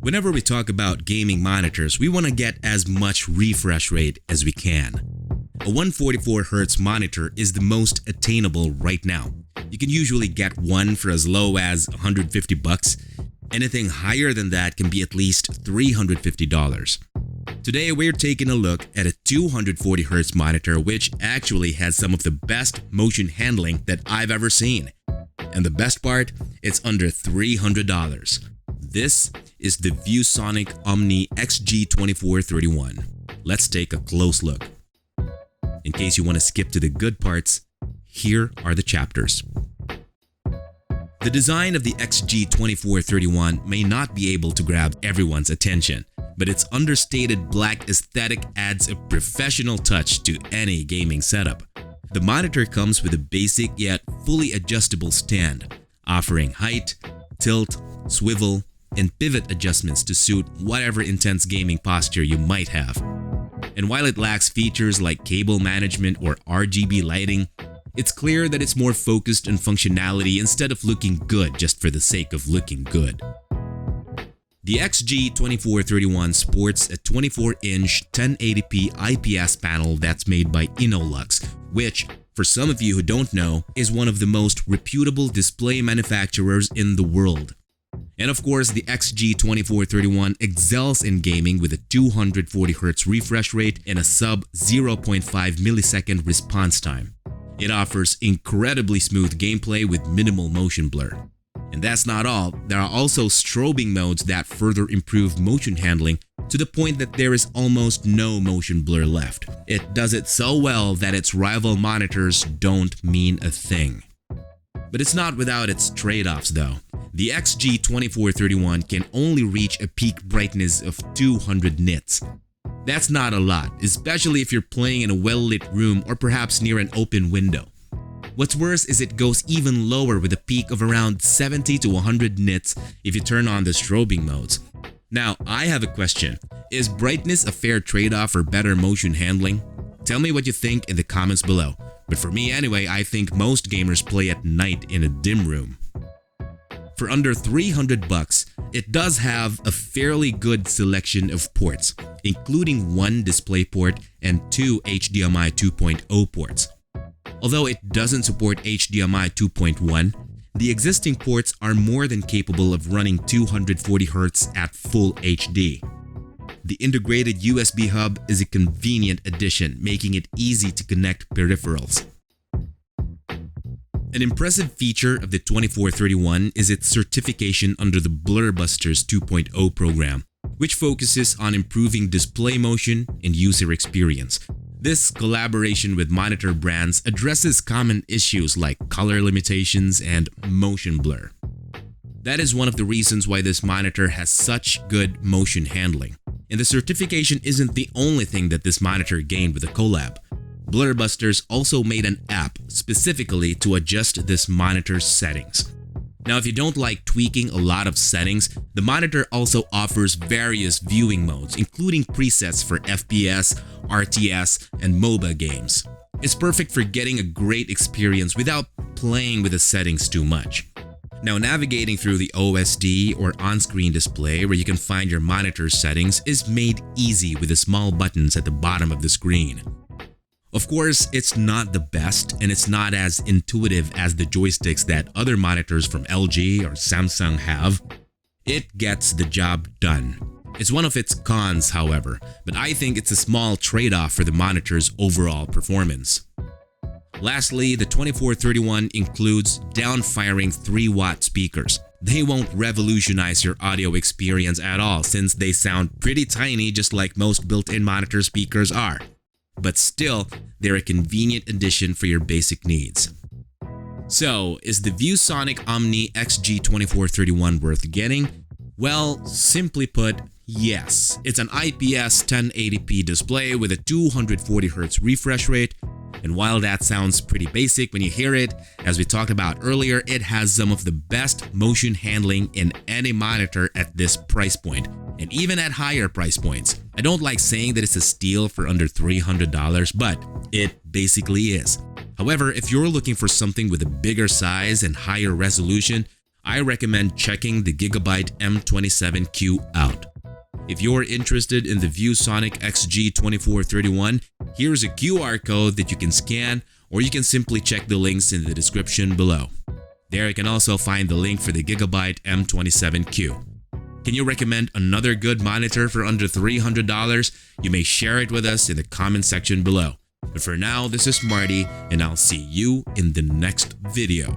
Whenever we talk about gaming monitors, we want to get as much refresh rate as we can. A 144Hz monitor is the most attainable right now. You can usually get one for as low as $150. Anything higher than that can be at least $350. Today we're taking a look at a 240Hz monitor which actually has some of the best motion handling that I've ever seen. And the best part, it's under $300. This is the ViewSonic OMNI XG2431. Let's take a close look. In case you want to skip to the good parts, here are the chapters. The design of the XG2431 may not be able to grab everyone's attention, but its understated black aesthetic adds a professional touch to any gaming setup. The monitor comes with a basic yet fully adjustable stand, offering height, tilt, swivel, and pivot adjustments to suit whatever intense gaming posture you might have. And while it lacks features like cable management or RGB lighting, it's clear that it's more focused on functionality instead of looking good just for the sake of looking good. The XG2431 sports a 24-inch 1080p IPS panel that's made by Innolux, which, for some of you who don't know, is one of the most reputable display manufacturers in the world. And of course, the XG2431 excels in gaming with a 240Hz refresh rate and a sub 0.5 millisecond response time. It offers incredibly smooth gameplay with minimal motion blur. And that's not all, there are also strobing modes that further improve motion handling to the point that there is almost no motion blur left. It does it so well that its rival monitors don't mean a thing. But it's not without its trade-offs though. The XG2431 can only reach a peak brightness of 200 nits. That's not a lot, especially if you're playing in a well-lit room or perhaps near an open window. What's worse is it goes even lower with a peak of around 70 to 100 nits if you turn on the strobing modes. Now, I have a question. Is brightness a fair trade-off for better motion handling? Tell me what you think in the comments below. But for me anyway, I think most gamers play at night in a dim room. For under $300, it does have a fairly good selection of ports, including one DisplayPort and two HDMI 2.0 ports. Although it doesn't support HDMI 2.1, the existing ports are more than capable of running 240Hz at full HD. The integrated USB hub is a convenient addition, making it easy to connect peripherals. An impressive feature of the 2431 is its certification under the Blurbusters 2.0 program, which focuses on improving display motion and user experience. This collaboration with monitor brands addresses common issues like color limitations and motion blur. That is one of the reasons why this monitor has such good motion handling. And the certification isn't the only thing that this monitor gained with the collab. Blurbusters also made an app specifically to adjust this monitor's settings. Now, if you don't like tweaking a lot of settings, the monitor also offers various viewing modes, including presets for FPS, RTS, and MOBA games. It's perfect for getting a great experience without playing with the settings too much. Now, navigating through the OSD or on-screen display where you can find your monitor settings is made easy with the small buttons at the bottom of the screen. Of course, it's not the best and it's not as intuitive as the joysticks that other monitors from LG or Samsung have. It gets the job done. It's one of its cons, however, but I think it's a small trade-off for the monitor's overall performance. Lastly, the 2431 includes down-firing 3-watt speakers. They won't revolutionize your audio experience at all since they sound pretty tiny just like most built-in monitor speakers are. But still, they're a convenient addition for your basic needs. So, is the ViewSonic OMNI XG2431 worth getting? Well, simply put, yes. It's an IPS 1080p display with a 240Hz refresh rate. And while that sounds pretty basic when you hear it, as we talked about earlier, it has some of the best motion handling in any monitor at this price point, and even at higher price points. I don't like saying that it's a steal for under $300, but it basically is. However, if you're looking for something with a bigger size and higher resolution, I recommend checking the Gigabyte M27Q out. If you're interested in the ViewSonic XG2431, here's a QR code that you can scan, or you can simply check the links in the description below. There you can also find the link for the Gigabyte M27Q. Can you recommend another good monitor for under $300? You may share it with us in the comment section below. But for now, this is Marty, and I'll see you in the next video.